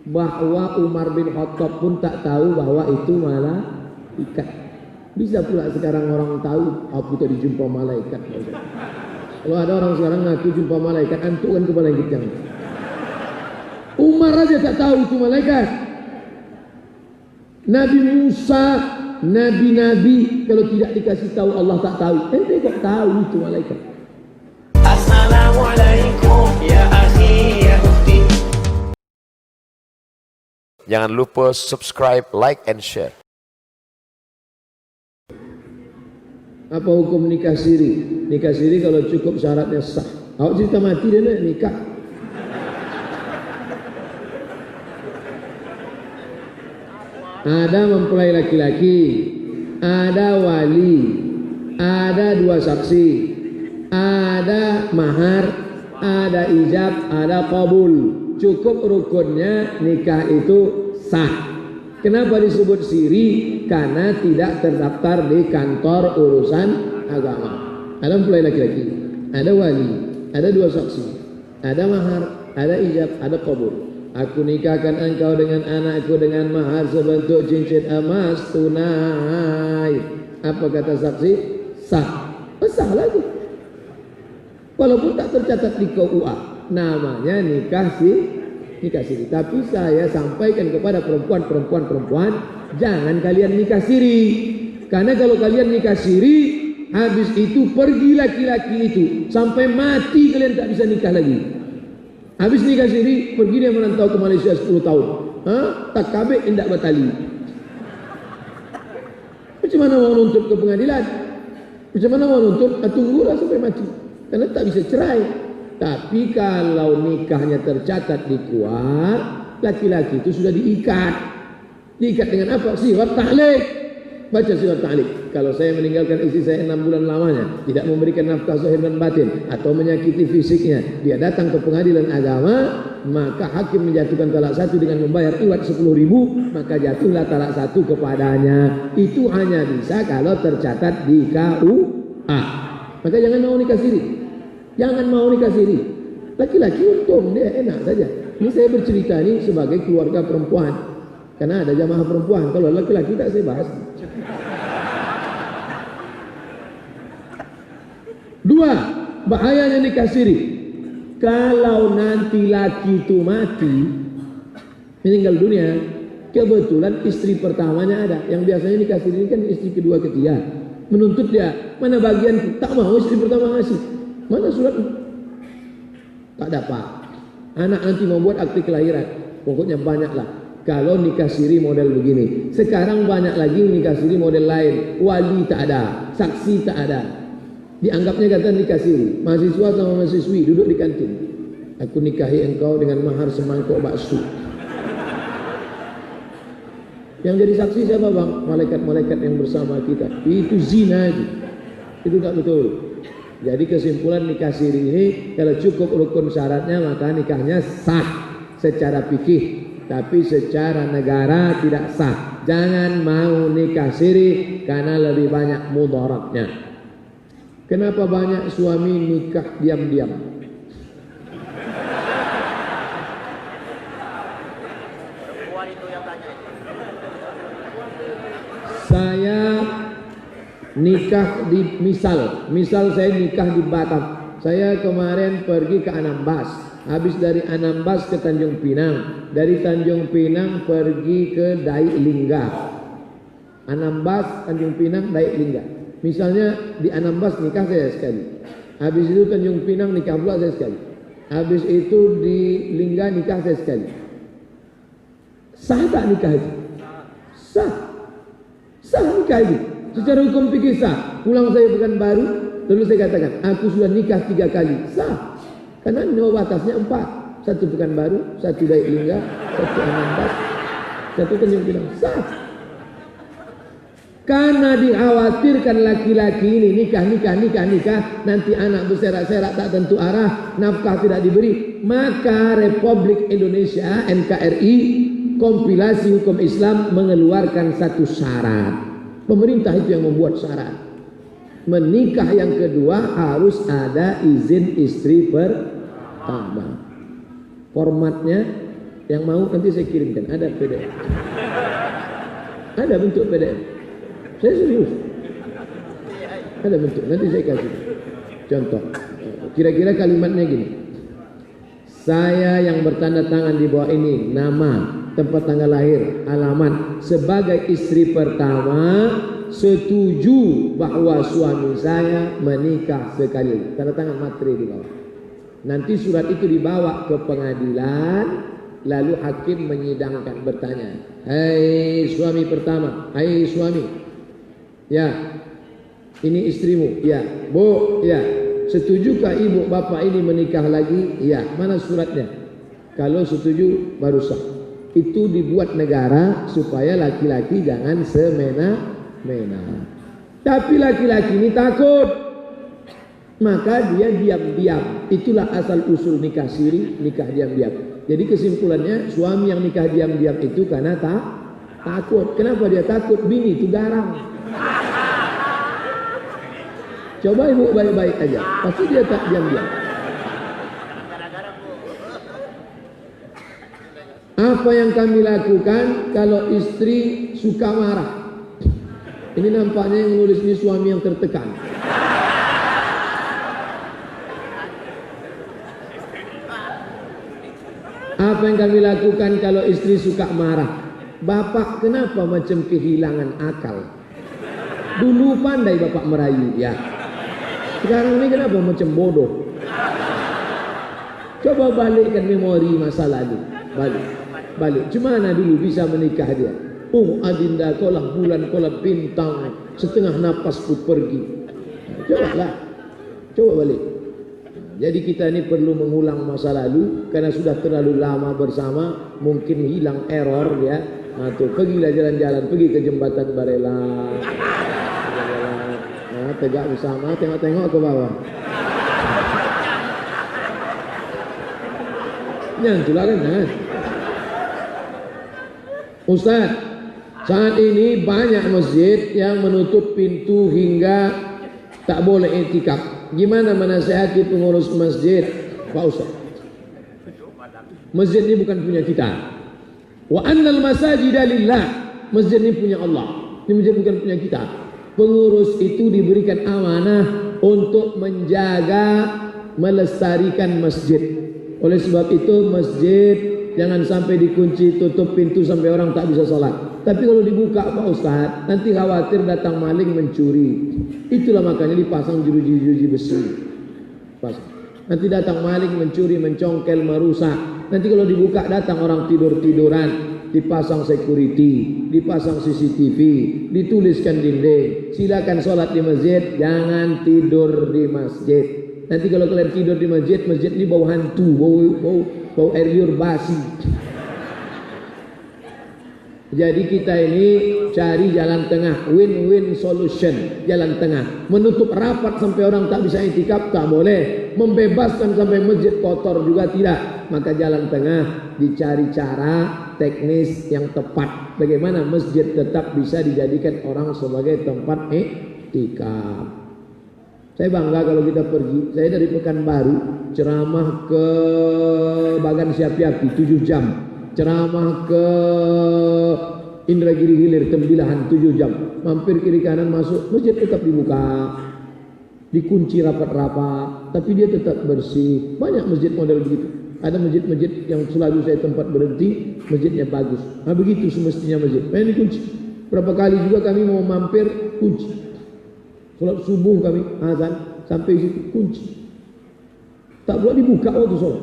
bahwa Umar bin Khattab pun tak tahu bahwa itu malaikat. Bisa pula sekarang orang tahu aku tadi jumpa malaikat. Kalau ada orang sekarang ngaku jumpa malaikat, antuk kan kepala yang kejang. Umar aja tak tahu itu malaikat. Nabi Musa, nabi-nabi kalau tidak dikasih tahu Allah tak tahu. Ente kok tahu itu malaikat? Assalamualaikum ya akhi ya ukhti. Jangan lupa subscribe, like, and share. Apa hukum nikah siri? Nikah siri kalau cukup syaratnya sah. Awak cerita mati dia nak nikah. Ada mempelai laki-laki, ada wali, ada dua saksi, ada mahar, ada ijab, ada qabul. Cukup rukunnya nikah itu sah. Kenapa disebut siri? Karena tidak terdaftar di kantor urusan agama. Ada mempelai laki-laki, ada wali, ada dua saksi, ada mahar, ada ijab, ada qabul. Aku nikahkan engkau dengan anakku dengan mahar sebentuk cincin emas tunai. Apa kata saksi? Sah. Sah lagi. Walaupun tak tercatat di KUA. Namanya nikah siri. Tapi saya sampaikan kepada perempuan, jangan kalian nikah siri. Karena kalau kalian nikah siri, habis itu pergi laki-laki itu sampai mati kalian tak bisa nikah lagi. Habis nikah siri, pergi dia merantau ke Malaysia 10 tahun. Tak kabeh indak batali. Macam mana mau nuntut ke pengadilan? Macam mana mau nuntut? Tunggulah sampai mati. Karena tak bisa cerai. Tapi kalau nikahnya tercatat di KUA, laki-laki itu sudah diikat. Diikat dengan apa? Sirat ta'liq. Baca sirat ta'liq. Kalau saya meninggalkan istri saya 6 bulan lamanya, tidak memberikan nafkah zahir dan batin, atau menyakiti fisiknya, dia datang ke pengadilan agama, maka hakim menjatuhkan talak satu dengan membayar iwat 10.000, maka jatuhlah talak satu kepadanya. Itu hanya bisa kalau tercatat di KUA. Maka jangan mau nikah siri. Jangan mau nikah siri. Laki-laki untung, dia enak saja. Ini saya bercerita ini sebagai keluarga perempuan, karena ada jamaah perempuan. Kalau laki-laki tak saya bahas. Dua, bahayanya nikah siri. Kalau nanti laki itu mati, meninggal dunia, kebetulan istri pertamanya ada. Yang biasanya nikah siri kan istri kedua, ketiga. Menuntut dia, mana bagian tak mau istri pertama ngasih. Mana surat? Tak dapat. Anak nanti membuat akte kelahiran. Pokoknya banyaklah. Kalau nikah siri model begini. Sekarang banyak lagi nikah siri model lain. Wali tak ada, saksi tak ada. Dianggapnya kata nikah siri. Mahasiswa sama mahasiswi duduk di kantin. Aku nikahi engkau dengan mahar semangkok bakso. Yang jadi saksi siapa bang? Malaikat-malaikat yang bersama kita. Itu zina aja. Itu tak betul. Jadi kesimpulan nikah siri ini, kalau cukup rukun syaratnya maka nikahnya sah secara fikih. Tapi secara negara tidak sah. Jangan mau nikah siri karena lebih banyak mudaratnya. Kenapa banyak suami nikah diam-diam? Saya nikah di misal saya nikah di Batam. Saya kemarin pergi ke Anambas. Habis dari Anambas ke Tanjung Pinang. Dari Tanjung Pinang pergi ke Dai Lingga. Anambas, Tanjung Pinang, Dai Lingga. Misalnya di Anambas nikah saya sekali. Habis itu Tanjung Pinang nikah pula saya sekali. Habis itu di Lingga nikah saya sekali. Sah tak nikah itu? Sah. Sah nikah itu. Secara hukum fikih sah. Pulang saya Pekanbaru, lalu saya katakan, aku sudah nikah 3 kali. Sah. Karena nyawa batasnya 4. 1 Pekanbaru, 1 Dai Lingga, 1 Anambas, 1 Tanjung Pinang. Sah. Karena dikhawatirkan laki-laki ini nikah, nanti anak berserak-serak tak tentu arah, nafkah tidak diberi, maka Republik Indonesia NKRI kompilasi hukum Islam mengeluarkan satu syarat. Pemerintah itu yang membuat syarat. Menikah yang kedua harus ada izin istri pertama. Formatnya Yang mau nanti saya kirimkan, ada PDF. Ada bentuk PDF. Saya serius. Ada bentuk, nanti saya kasih contoh. Kira-kira kalimatnya gini. Saya yang bertanda tangan di bawah ini, nama, tempat tanggal lahir, alamat, sebagai istri pertama, setuju bahwa suami saya menikah sekali. Tanda tangan materi di bawah. Nanti surat itu dibawa ke pengadilan, lalu hakim menyidangkan, bertanya, "Hai suami pertama, hai suami, ya, ini istrimu, ya, bu, ya. Setujukah ibu bapak ini menikah lagi? Ya, mana suratnya? Kalau setuju baru sah." Itu dibuat negara supaya laki-laki jangan semena-mena. Tapi laki-laki ini takut, maka dia diam-diam. Itulah asal usul nikah siri, nikah diam-diam. Jadi kesimpulannya, suami yang nikah diam-diam itu karena takut. Kenapa dia takut? Bini itu garang. Coba ibu baik-baik aja, pasti dia tak diam-diam. Apa yang kami lakukan kalau istri suka marah? Ini nampaknya yang nulis ini suami yang tertekan. Apa yang kami lakukan kalau istri suka marah? Bapak kenapa macam kehilangan akal? Dulu pandai bapak merayu, ya. Sekarang ini kenapa macam bodoh? Coba balikkan memori masa lalu. Balik. Cumana dulu bisa menikah dia? Oh adinda, kau lah bulan, kau lah bintang, setengah napas ku pergi. Coba balik. Jadi kita ini perlu mengulang masa lalu, karena sudah terlalu lama bersama, mungkin hilang error ya. Nah tuh, pergilah jalan-jalan, pergi ke jembatan Barela. Nah, tegak bersama, tengok-tengok ke bawah. Nyantulah kan? Ustaz, saat ini banyak masjid yang menutup pintu hingga tak boleh i'tikaf. Gimana menasihati pengurus masjid, Pak Ustaz? Masjid ini bukan punya kita. Wa annal masajida lillah. Masjid ini punya Allah. Ini masjid bukan punya kita. Pengurus itu diberikan amanah untuk menjaga, melestarikan masjid. Oleh sebab itu masjid jangan sampai dikunci, tutup pintu sampai orang tak bisa sholat. Tapi kalau dibuka Pak Ustaz, nanti khawatir datang maling mencuri. Itulah makanya dipasang jeruji-jeruji besi. Nanti datang maling mencuri, mencongkel, merusak. Nanti kalau dibuka datang orang tidur-tiduran. Dipasang security, dipasang CCTV, dituliskan dinding, silakan sholat di masjid, jangan tidur di masjid. Nanti kalau kalian tidur di masjid, masjid ini bau hantu, bau air liur basi. Jadi kita ini cari jalan tengah, win-win solution, jalan tengah. Menutup rapat sampai orang tak bisa i'tikaf tak boleh, membebaskan sampai masjid kotor juga tidak. Maka jalan tengah, dicari cara teknis yang tepat. Bagaimana masjid tetap bisa dijadikan orang sebagai tempat i'tikaf. Saya bangga kalau kita pergi. Saya dari Pekanbaru ceramah ke Bagan Siapi-api 7 jam. Ceramah ke Indragiri Hilir Tembilahan 7 jam. Mampir kiri kanan masuk, masjid tetap dibuka. Dikunci rapat-rapat, tapi dia tetap bersih. Banyak masjid model begitu. Ada masjid-masjid yang selalu saya tempat berhenti, masjidnya bagus. Nah begitu semestinya masjid. Nah dikunci. Berapa kali juga kami mau mampir, kunci. Sholat subuh kami azan sampai situ kunci. Tak boleh dibuka waktu sholat.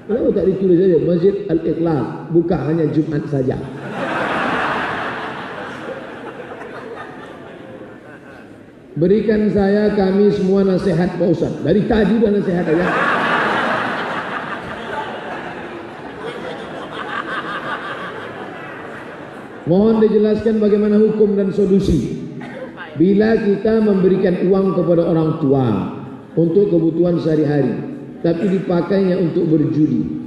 Kenapa tak ditulis saja Masjid Al-Ikhlas, buka hanya Jumat saja. Berikan saya kami semua nasihat Pak Ustaz. Dari tadi udah nasihat aja. Mohon dijelaskan bagaimana hukum dan solusi bila kita memberikan uang kepada orang tua untuk kebutuhan sehari-hari, tapi dipakainya untuk berjudi.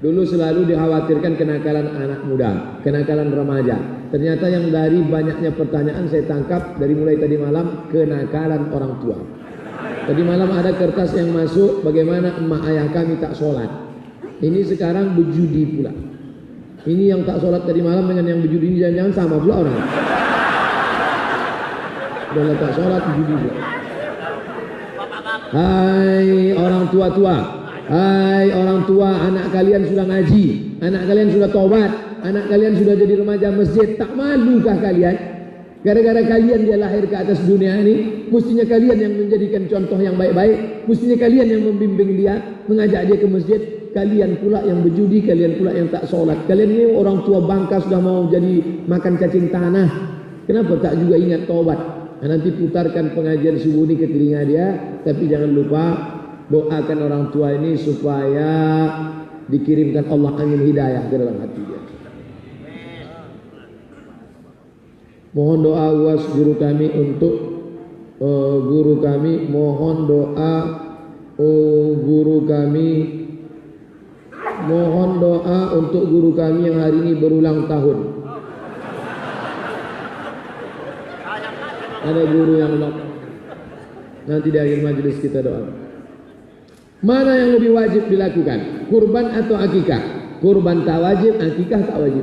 Dulu selalu dikhawatirkan kenakalan anak muda, kenakalan remaja. Ternyata yang dari banyaknya pertanyaan saya tangkap dari mulai tadi malam, kenakalan orang tua. Tadi malam ada kertas yang masuk, bagaimana emak ayah kami tak sholat. Ini sekarang berjudi pula. Ini yang tak sholat tadi malam dengan yang berjudi ini jangan-jangan sama pula orang. Udah tak sholat berjudi pula. Hai orang tua-tua, hai orang tua, anak kalian sudah ngaji, anak kalian sudah tobat, anak kalian sudah jadi remaja masjid. Tak malukah kalian? Gara-gara kalian dia lahir ke atas dunia ini, mestinya kalian yang menjadikan contoh yang baik-baik, mestinya kalian yang membimbing dia, mengajak dia ke masjid. Kalian pula yang berjudi, kalian pula yang tak sholat. Kalian ini orang tua bangka sudah mau jadi makan cacing tanah. Kenapa tak juga ingat tobat? Nah, nanti putarkan pengajian subuh ini ke telinga dia, tapi jangan lupa doakan orang tua ini supaya dikirimkan Allah angin hidayah ke dalam hati dia. Mohon doa UAS guru kami untuk guru kami, mohon doa guru kami, mohon doa untuk guru kami yang hari ini berulang tahun. Ada guru yang lock. Nanti di akhir majelis kita doa. Mana yang lebih wajib dilakukan? Kurban atau akikah? Kurban tak wajib, akikah tak wajib.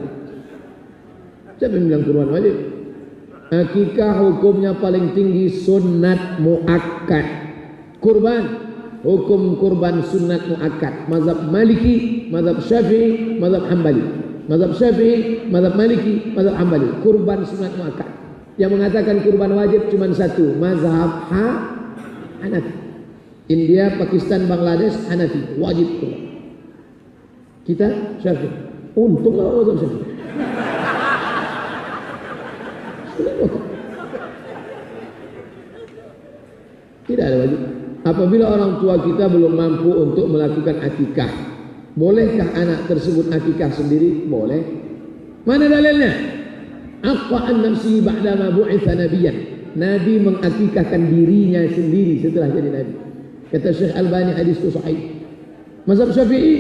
Siapa yang bilang kurban wajib? Akikah hukumnya paling tinggi sunat muakkad. Kurban hukum kurban sunat muakkad. Mazhab Maliki, mazhab Syafi'i, mazhab Hambali. Mazhab Syafi'i, mazhab Maliki, mazhab Hambali. Kurban sunat muakkad. Yang mengatakan kurban wajib cuma satu, mazhab Hanafi. India, Pakistan, Bangladesh Hanafi, wajib kurban. Kita Syafi'i. Untung lah mazhab Syafi'i. Tidak ada wajib. Apabila orang tua kita belum mampu untuk melakukan akikah, bolehkah anak tersebut akikah sendiri? Boleh. Mana dalilnya? Aqwa an nafsi ba'dama bu'itha nabiyan. Nabi mengakikahkan dirinya sendiri setelah jadi nabi. Kata Syekh Albani, hadis itu sahih. Mazhab Syafi'i,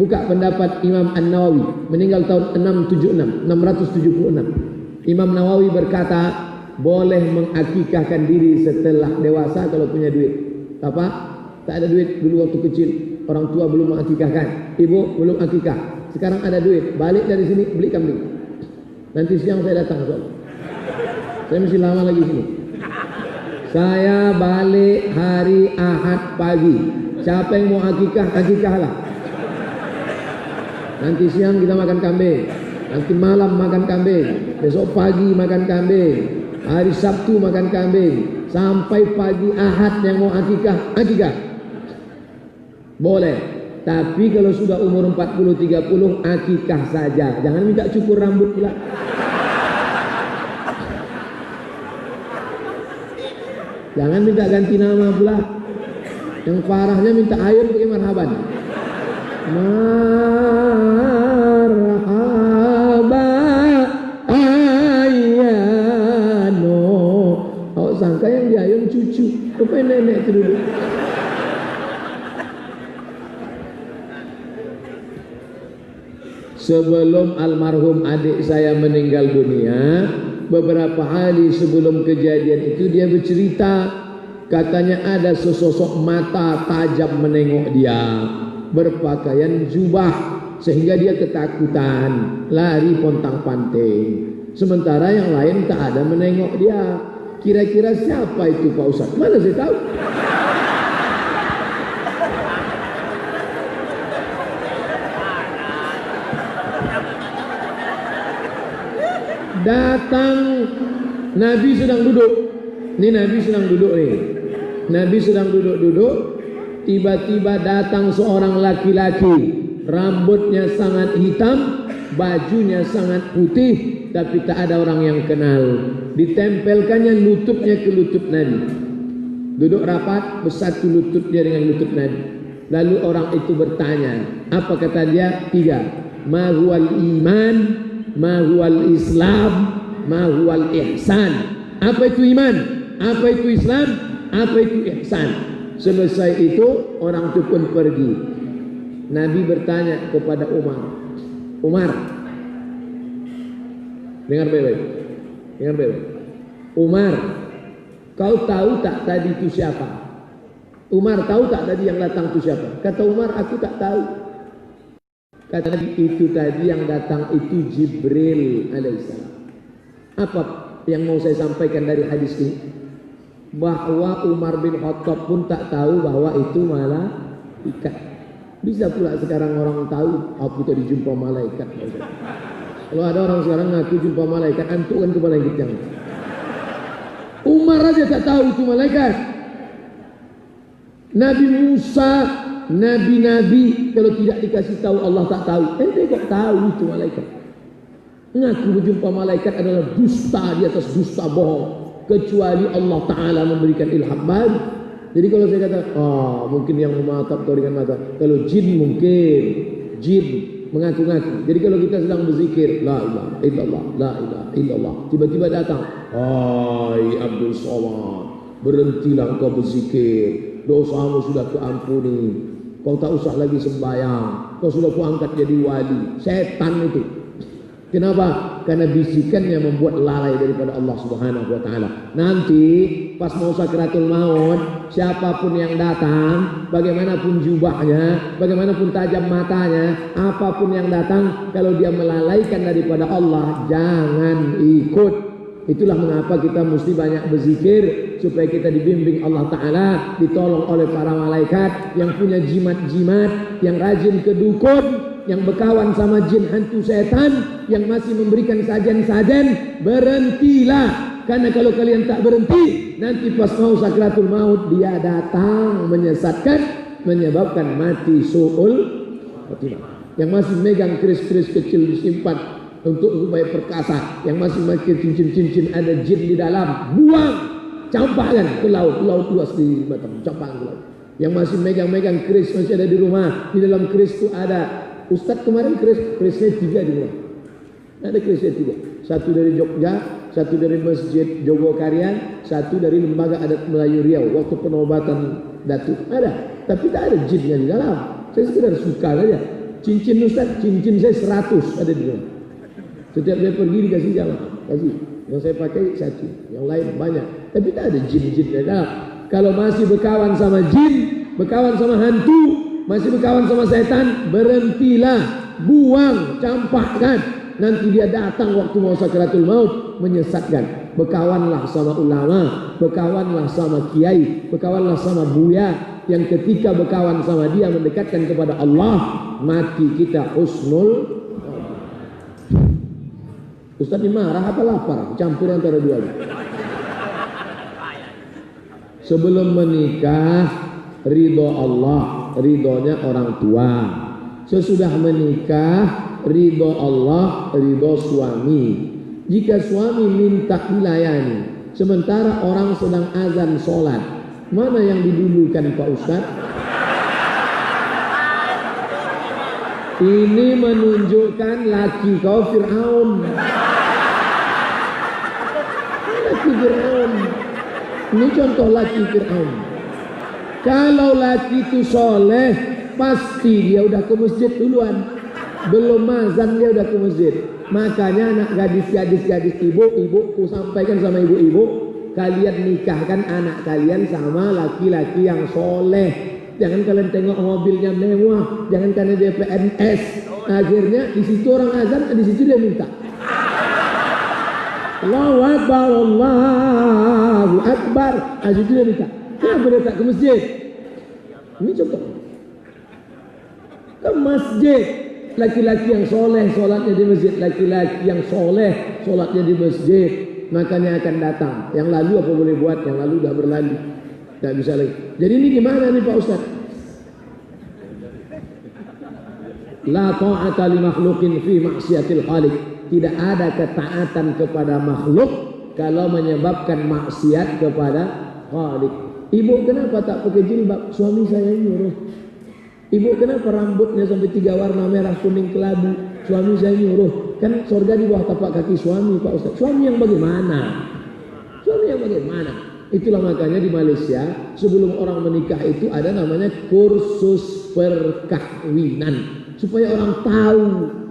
buka pendapat Imam An-Nawawi, meninggal tahun 676. Imam Nawawi berkata, boleh mengakikahkan diri setelah dewasa kalau punya duit. Apa? Tak ada duit dulu waktu kecil, orang tua belum mengakikahkan, ibu belum akikah. Sekarang ada duit, balik dari sini beli kambing. Nanti siang saya datang, soal. Saya mesti lama lagi sini. Saya balik hari Ahad pagi. Siapa yang mau akikah, akikahlah. Nanti siang kita makan kambing, nanti malam makan kambing, besok pagi makan kambing, hari Sabtu makan kambing, sampai pagi Ahad yang mau akikah, akikah. Boleh. Tapi kalau sudah umur 40-30, akikah saja. Jangan minta cukur rambut pula. Jangan minta ganti nama pula. Yang parahnya minta air pakai marhaban. Marhaba ayano. Awak sangka yang diayun cucu, rupanya nenek itu dulu. Sebelum almarhum adik saya meninggal dunia, beberapa hari sebelum kejadian itu dia bercerita, katanya ada sesosok mata tajam menengok dia, berpakaian jubah, sehingga dia ketakutan, lari pontang-panting. Sementara yang lain tak ada menengok dia. Kira-kira siapa itu Pak Ustaz? Mana saya tahu? Datang, Nabi sedang duduk. Ini Nabi sedang duduk nih. Nabi sedang duduk-duduk. Tiba-tiba datang seorang laki-laki. Rambutnya sangat hitam, bajunya sangat putih, tapi tak ada orang yang kenal. Ditempelkannya lututnya ke lutut Nabi. Duduk rapat, bersatu lutut dia dengan lutut Nabi. Lalu orang itu bertanya, apa kata dia? 3. Ma huwal iman, ma huwal Islam, ma huwal ihsan. Apa itu iman? Apa itu Islam? Apa itu ihsan? Selesai itu orang itu pun pergi. Nabi bertanya kepada Umar, Umar, dengar baik-baik, dengar baik-baik. Umar, kau tahu tak tadi itu siapa? Umar tahu tak tadi yang datang itu siapa? Kata Umar, aku tak tahu. Kata Nabi, itu tadi yang datang itu Jibril alaihissalam. Apa yang mau saya sampaikan dari hadis ini? Bahwa Umar bin Khattab pun tak tahu bahwa itu malaikat. Bisa pula sekarang orang tahu aku tadi jumpa malaikat. Kalau ada orang sekarang ngaku jumpa malaikat, antuk kan kepala yang kejang. Umar aja tak tahu itu malaikat. Nabi Musa, nabi-nabi kalau tidak dikasih tahu Allah tak tahu. Ente kok tahu itu malaikat? Ngaku berjumpa malaikat adalah dusta di atas dusta bohong. Kecuali Allah Ta'ala memberikan ilham baru. Jadi kalau saya kata, mungkin yang mematap atau dengan mata. Kalau jin mungkin, jin mengaku-ngaku. Jadi kalau kita sedang berzikir, la ilaha illallah, la ilaha illallah, tiba-tiba datang, hai Abdul Somad, berhentilah engkau berzikir, dosamu sudah kuampuni, kau tak usah lagi sembahyang, kau sudah kuangkat jadi wali. Setan itu. Kenapa? Karena bisikannya membuat lalai daripada Allah Subhanahu wa taala. Nanti pas mau sakratul maut, siapapun yang datang, bagaimanapun jubahnya, bagaimanapun tajam matanya, apapun yang datang, kalau dia melalaikan daripada Allah, jangan ikut. Itulah mengapa kita mesti banyak berzikir supaya kita dibimbing Allah Ta'ala, ditolong oleh para malaikat yang punya jimat-jimat, yang rajin ke dukun, yang berkawan sama jin hantu setan, yang masih memberikan sajen-sajen. Berhentilah, karena kalau kalian tak berhenti, nanti pas mau sakratul maut dia datang menyesatkan, menyebabkan mati su'ul khatimah. Yang masih megang keris-keris kecil disimpan untuk supaya perkasa, yang masih pakai cincin-cincin ada jin di dalam, buang, campakkan ke laut luas di Batam, campakkan ke laut. Yang masih megang-megang keris masih ada di rumah, di dalam keris itu ada. Ustadz kemarin kerisnya 3 di rumah. Ada kerisnya 3. Satu dari Jogja, satu dari Masjid Jogokarian, satu dari Lembaga Adat Melayu Riau waktu penobatan Datuk. Ada, tapi tak ada jinnya di dalam. Saya sekedar suka saja. Cincin Ustadz, cincin saya 100 ada di rumah. Setiap saya pergi dikasih jamaah, kasih. Yang saya pakai 1, yang lain banyak. Tapi tak ada jin-jinnya dalam. Kalau masih berkawan sama jin, berkawan sama hantu, masih berkawan sama setan, berhentilah, buang, campakkan. Nanti dia datang waktu mau sakratul maut menyesatkan. Berkawanlah sama ulama, berkawanlah sama kiai, berkawanlah sama buya, yang ketika berkawan sama dia mendekatkan kepada Allah, mati kita husnul. Ustaz ini marah apa lapar? Campur antara dua. Sebelum menikah, ridho Allah, ridhonya orang tua. Sesudah menikah, ridho Allah, ridho suami. Jika suami minta dilayani, sementara orang sedang azan sholat, mana yang didulukan Pak Ustaz? Ini menunjukkan laki kau Fir'aun. Laki Fir'aun. Ini contoh laki Fir'aun. Kalau laki itu soleh, pasti dia udah ke masjid duluan. Belum azan dia udah ke masjid. Makanya anak gadis ibu-ibu, ku sampaikan sama ibu-ibu, kalian nikahkan anak kalian sama laki-laki yang soleh. Jangan kalian tengok mobilnya mewah, jangan karena dia PNS. Akhirnya di situ orang azan, di situ dia minta. Allahu Akbar, Allahu Akbar. Di situ dia minta. Kenapa dia tak ke masjid? Ini contoh. Ke masjid. Laki-laki yang soleh solatnya di masjid, laki-laki yang soleh solatnya di masjid, makanya akan datang. Yang lalu apa boleh buat? Yang lalu udah berlalu, nggak bisa lagi. Jadi ini gimana nih Pak Ustaz? La ta'ata li makhluqin fi maksiatil khaliq. Tidak ada ketaatan kepada makhluk kalau menyebabkan maksiat kepada khaliq. Ibu kenapa tak pakai jilbab? Suami saya nyuruh. Ibu kenapa rambutnya sampai 3 warna merah, kuning, kelabu? Suami saya nyuruh. Kan surga di bawah tapak kaki suami Pak Ustaz. Suami yang bagaimana? Suami yang bagaimana? Itulah makanya di Malaysia sebelum orang menikah itu ada namanya kursus perkahwinan. Supaya orang tahu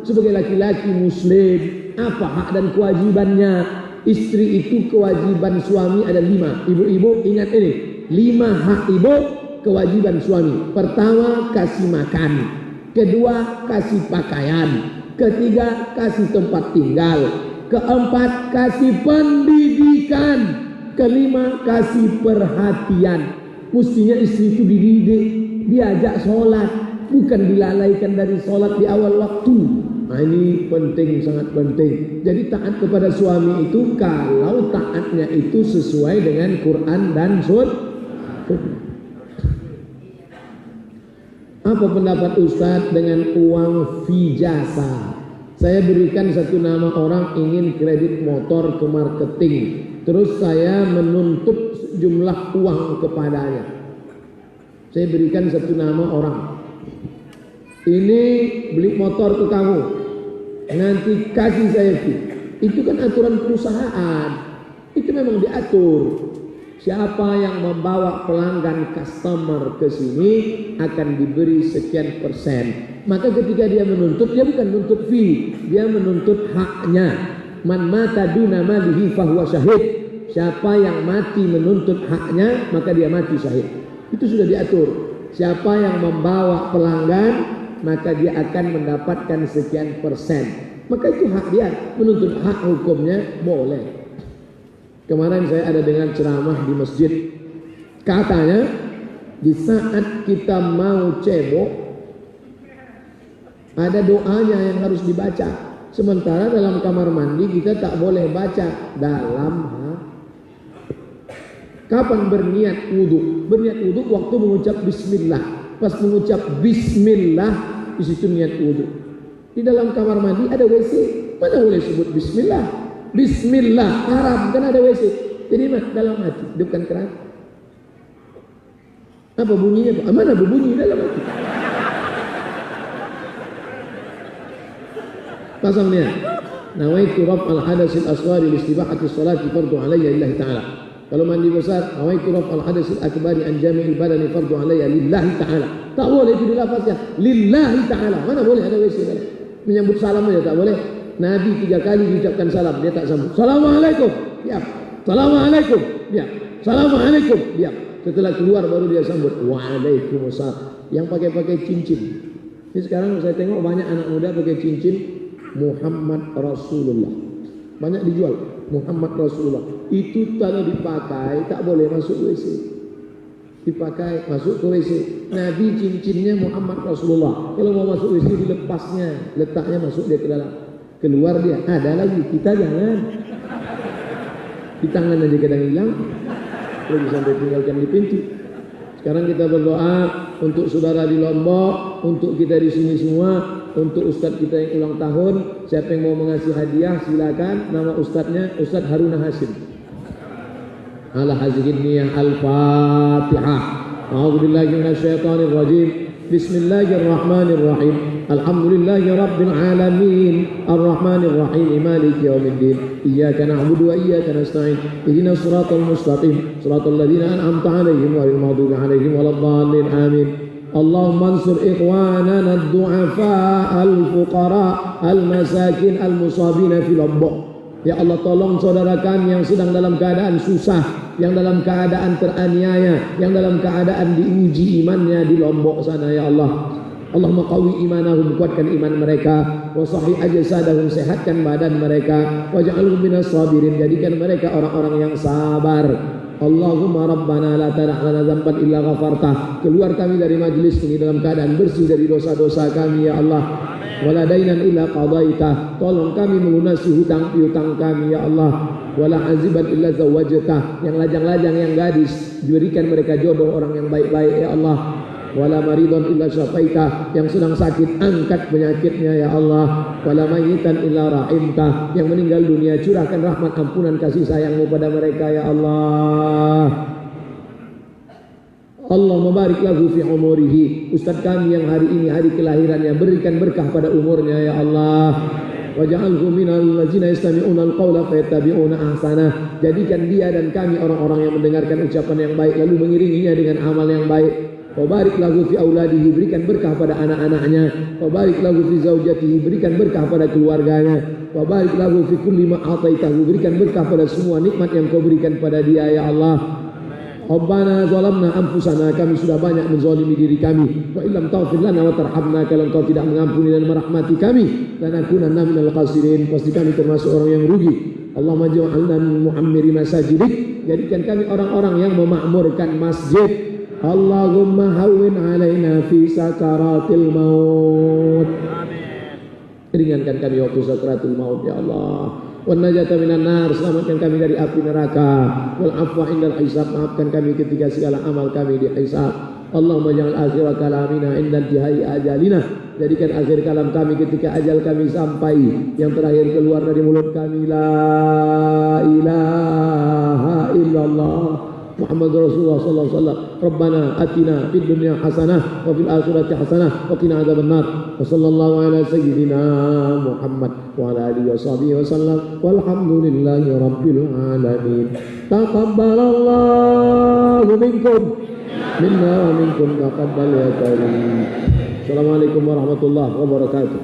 sebagai laki-laki muslim apa hak dan kewajibannya. Istri itu kewajiban suami ada 5. Ibu-ibu ingat ini. 5 hak ibu, kewajiban suami. Pertama, kasih makan. Kedua, kasih pakaian. Ketiga, kasih tempat tinggal. Keempat, kasih pendidikan. Kelima, kasih perhatian. Mestinya istri itu dididik, diajak sholat, bukan dilalaikan dari sholat di awal waktu. Nah, ini penting, sangat penting. Jadi taat kepada suami itu kalau taatnya itu sesuai dengan Quran dan Sunnah. Apa pendapat Ustadz dengan uang fijasa? Saya berikan satu nama orang ingin kredit motor ke marketing, terus saya menuntut jumlah uang kepadanya. Saya berikan satu nama orang, ini beli motor ke kamu, nanti kasih saya fee. Itu kan aturan perusahaan, itu memang diatur. Siapa yang membawa pelanggan customer ke sini akan diberi sekian persen. Maka ketika dia menuntut, dia bukan menuntut fee, dia menuntut haknya. Man mata duna malihi fahuwa syahid. Siapa yang mati menuntut haknya, maka dia mati syahid. Itu sudah diatur. Siapa yang membawa pelanggan, maka dia akan mendapatkan sekian persen. Maka itu hak dia. Menuntut hak hukumnya boleh. Kemarin saya ada dengan ceramah di masjid. Katanya, di saat kita mau cebok, ada doanya yang harus dibaca. Sementara dalam kamar mandi kita tak boleh baca dalam kapan berniat wudhu? Berniat wudhu waktu mengucap bismillah. Pas mengucap bismillah, di situ niat wudhu. Di dalam kamar mandi ada WC, mana boleh sebut bismillah? Bismillah, haram, kan ada WC. Jadi dalam hati, bukan keras. Apa bunyinya? Mana berbunyi dalam hati? Pasang niat. Nawaitu raf'al hadasil asghari li istibahati sholati fardu alayya lillahi ta'ala. Kalau mandi besar, nawaitu raf'al hadasil akbari an jami'il badani fardu alayya lillahi ta'ala. Tak boleh itu dilafazkan lillahi ta'ala. Mana boleh ada WC dalam? Menyambut salam aja tak boleh. Nabi 3 kali diucapkan salam, dia tak sambut. Assalamualaikum, diam. Assalamualaikum, diam. Assalamualaikum, diam. Setelah keluar baru dia sambut. Waalaikumsalam. Yang pakai cincin. Ini sekarang saya tengok banyak anak muda pakai cincin Muhammad Rasulullah. Banyak dijual Muhammad Rasulullah. Itu kalau dipakai tak boleh masuk WC. Dipakai masuk ke WC. Nabi cincinnya Muhammad Rasulullah. Kalau mau masuk WC dilepasnya, letaknya masuk dia ke dalam. Keluar dia, ada lagi, kita jangan. Di tangan aja kadang hilang, belum sampai tinggalkan di pintu. Sekarang kita berdoa untuk saudara di Lombok, untuk kita di sini semua, untuk ustadz kita yang ulang tahun. Siapa yang mau mengasih hadiah silakan. Nama ustadznya Ustadz Haruna Hasim. Ala hazihin niyah al-Fatihah. A'udzubillahi minasyaitonir rajim. Bismillahirrahmanirrahim. Alhamdulillahi rabbil alamin. Arrahmanir rahim. Maliki yaumiddin. Iyyaka na'budu wa iyyaka nasta'in. Ihdinas siratal mustaqim. Siratal ladzina an'amta 'alaihim ghairil maghdubi 'alaihim waladdallin. Amin. Allahumma ansur ikhwanana ad-du'afa al-fuqara al-masakin al-musabina fi Lombok. Ya Allah, tolong saudara kami yang sedang dalam keadaan susah, yang dalam keadaan teraniaya, yang dalam keadaan diuji imannya di Lombok sana ya Allah. Allahumma qawi imanahum, kuatkan iman mereka, wa sahih ajsadahum, sehatkan badan mereka, waj'alhum minas sabirin, jadikan mereka orang-orang yang sabar. Allahumma rabbana la tada' lana dzamban illa ghafartah. Keluar kami dari majlis ini dalam keadaan bersih dari dosa-dosa kami ya Allah. Wala dainan illa qadaitah. Tolong kami melunasi hutang piutang kami ya Allah. Wala aziban illa zawajtah. Yang lajang-lajang, yang gadis, berikan mereka jodoh orang yang baik-baik ya Allah. Wala maridon illa syafaitah. Yang sedang sakit angkat penyakitnya ya Allah. Wala mayyitan illa rahimtah. Yang meninggal dunia curahkan rahmat ampunan kasih sayangmu pada mereka ya Allah. Allah mabarik lahu fi umurihi. Ustaz kami yang hari ini hari kelahirannya, berikan berkah pada umurnya ya Allah. Waj'alhu minal ladzina yastami'una al-qawla fayattabi'una ahsanah. Jadikan dia dan kami orang-orang yang mendengarkan ucapan yang baik lalu mengiringinya dengan amal yang baik. Wabarik lahu fi auladihi, berikan berkah pada anak-anaknya. Wabarik lahu fi zaujatihi, berikan berkah pada keluarganya. Wabarik lahu fi kulli ma ataitahu, berikan berkah pada semua nikmat yang kau berikan pada dia ya Allah. Rabbana zalamna anfusana, kami sudah banyak menzalimi diri kami. Wa illam taghfir lana wa tarhamna, kalau Engkau tidak mengampuni dan merahmati kami, lanakunanna minal khasirin, pasti kami termasuk orang yang rugi. Allahumma ja'alna min mu'ammiri masajidik, jadikan kami orang-orang yang memakmurkan masjid. Allahumma hawwin alaina fi sakaratil maut. Ringankan kami waktu sakaratul maut ya Allah. Wan najata minan nar, selamatkan kami dari api neraka. Wal afwa indal hisab, maafkan kami ketika segala amal kami dihisab. Allahumma jangan akhir kalamina inda intihai ajalina, jadikan akhir kalam kami ketika ajal kami sampai, yang terakhir keluar dari mulut kami la ilaha illallah Muhammad Rasulullah sallallahu alaihi wasallam. Rabbana atina fid dunya hasanah wa fil akhirati hasanah wa qina adzabannar. Wa sallallahu ala sayyidina Muhammad wa ala alihi washabihi wasallam. Walhamdulillahi rabbil alamin. Taqabbalallahu minkum minna wa minkum taqabbal ya karim. Assalamualaikum warahmatullahi wabarakatuh.